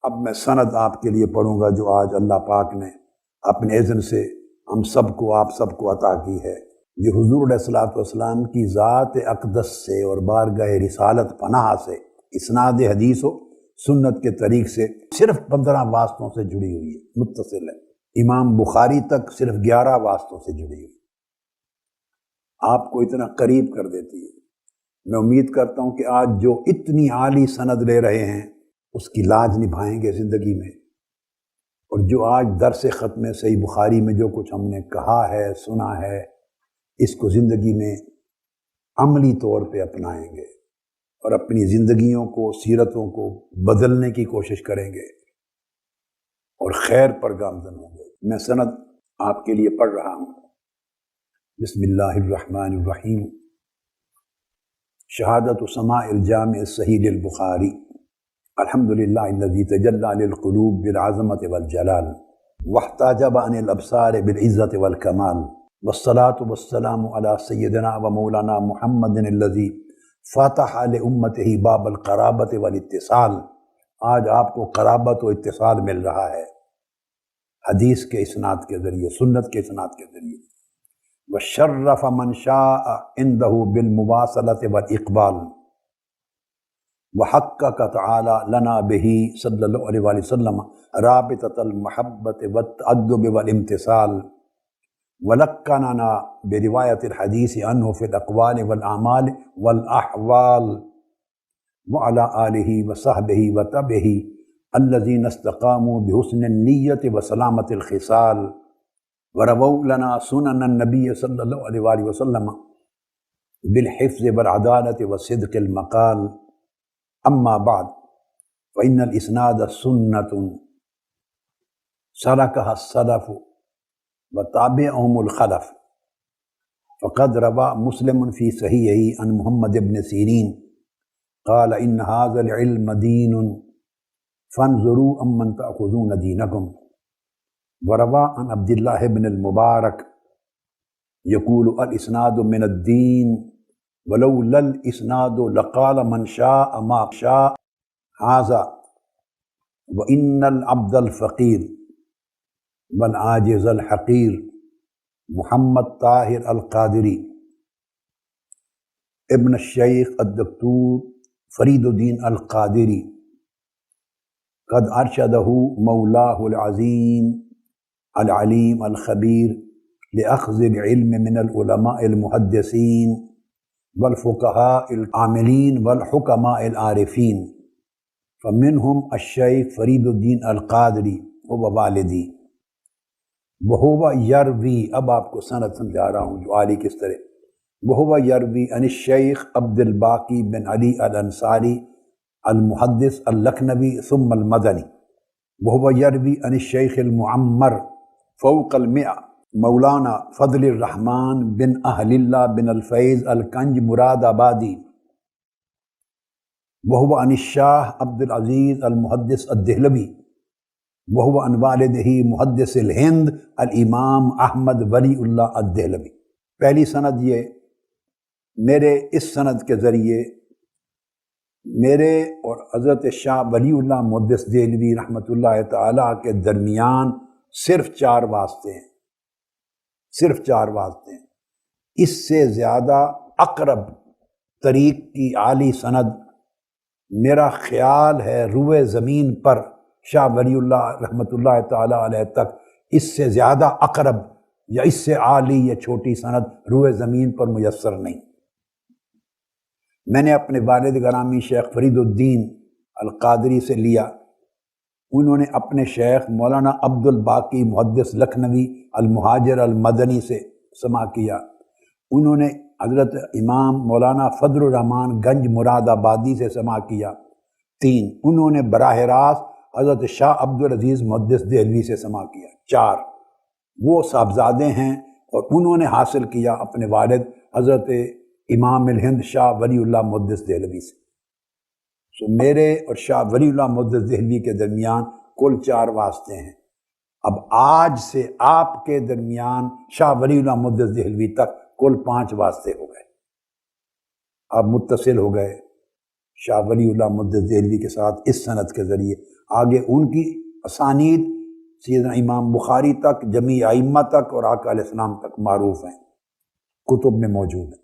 اب میں سند آپ کے لیے پڑھوں گا جو آج اللہ پاک نے اپنے اذن سے ہم سب کو آپ سب کو عطا کی ہے۔ یہ حضور علیہ الصلوۃ والسلام کی ذات اقدس سے اور بارگاہ رسالت پناہ سے اسناد حدیث و سنت کے طریق سے صرف 15 واسطوں سے جڑی ہوئی ہے، متصل ہے۔ امام بخاری تک صرف 11 واسطوں سے جڑی ہوئی، آپ کو اتنا قریب کر دیتی ہے۔ میں امید کرتا ہوں کہ آج جو اتنی عالی سند لے رہے ہیں اس کی لاج نبھائیں گے زندگی میں، اور جو آج درس ختم صحیح بخاری میں جو کچھ ہم نے کہا ہے سنا ہے اس کو زندگی میں عملی طور پہ اپنائیں گے اور اپنی زندگیوں کو سیرتوں کو بدلنے کی کوشش کریں گے اور خیر پر گامزن ہوں گے۔ میں سند آپ کے لیے پڑھ رہا ہوں۔ بسم اللہ الرحمن الرحیم۔ شہادت سماع الجامع الصحیح للبخاری۔ الحمدللہ الذی تجلی للقلوب بالعظمۃ والجلال واحتجب عن الابصار بالعزۃ والکمال، والصلاة والسلام علی سیدنا و مولانا محمد الذی فتح لامتہ باب القرابۃ والاتصال۔ آج آپ کو قرابت و اتصال مل رہا ہے حدیث کے اسناد کے ذریعے، سنت کے اسناد کے ذریعے۔ وشرف من شاء عنده بالمواصلة والإقبال، وحقق تعالى لنا به صلی اللہ علیہ وآلہ وسلم رابطة المحبة والتأدب والامتثال، ولقننا برواية الحديث عنه في الأقوال والأعمال والأحوال، وعلى آله وصحبه وتبعه الذين استقاموا بحسن النية وسلامة الخصال، ورووا لنا سنن النبي صلی اللہ علیہ وآلہ وسلم بالحفظ والعدالة وصدق المقال۔ اما بعد فإن الاسناد سنة سلكها السلف وتابعهم الخلف، فقد روى مسلم في صحيحه عن محمد بن سيرين قال إن هذا العلم دين فانظروا عمن تأخذون دينكم، وروى عن عبد الله بن المبارك يقول الاسناد من الدين ولولا الاسناد لقال من شاء ما شاء هذا، وإن العبد الفقير والعاجز الحقير محمد طاہر القادری ابن الشیخ الدکتور فرید الدین القادری قد ارشدہ مولاه العظیم العلیم الخبیر لأخذ العلم من العلماء المحدثین والفقهاء العاملین والحکماء العارفین، فمنهم الشیخ فرید الدین القادری و والدی، وہو یروی، اب آپ کو سند سمجھا رہا ہوں جو عالی کس طرح، وہو یروی عن الشیخ عبد الباقی بن علی الانصاری المحدث اللکھنوی ثم المدنی، وہو یروی عن الشیخ المعمر فوق المئہ مولانا فضل الرحمن بن اہل اللہ بن الفیض الکنج مراد آبادی، وہو عن الشاہ عبد العزیز المحدث الدہلوی، وہو عن والدہ محدث الہند الامام احمد ولی اللہ الدہلوی۔ پہلی سند یہ، میرے اس سند کے ذریعے میرے اور حضرت شاہ ولی اللہ محدث دہلوی رحمۃ اللہ تعالیٰ کے درمیان صرف 4 واسطے ہیں، صرف 4 واسطے ہیں۔ اس سے زیادہ اقرب طریق کی عالی سند میرا خیال ہے روئے زمین پر شاہ ولی اللہ رحمۃ اللہ تعالیٰ علیہ تک اس سے زیادہ اقرب یا اس سے عالی یا چھوٹی سند روئے زمین پر میسر نہیں۔ میں نے اپنے والد گرامی شیخ فرید الدین القادری سے لیا، انہوں نے اپنے شیخ مولانا عبد الباقی محدث لکھنوی المہاجر المدنی سے سماع کیا، انہوں نے حضرت امام مولانا فضل الرحمن گنج مراد آبادی سے سماع کیا، 3 انہوں نے براہ راست حضرت شاہ عبد العزیز محدث دہلوی سے سماع کیا، 4 وہ صاحبزادے ہیں اور انہوں نے حاصل کیا اپنے والد حضرت امام الہند شاہ ولی اللہ محدث دہلوی سے۔ میرے اور شاہ ولی اللہ محدث دہلوی کے درمیان کل 4 واسطے ہیں۔ اب آج سے آپ کے درمیان شاہ ولی اللہ محدث دہلوی تک کل 5 واسطے ہو گئے، اب متصل ہو گئے شاہ ولی اللہ مدد دہلوی کے ساتھ اس سند کے ذریعے، آگے ان کی اسانید سیدنا امام بخاری تک، جمیع ائمہ تک اور آقا علیہ السلام تک معروف ہیں، کتب میں موجود ہیں۔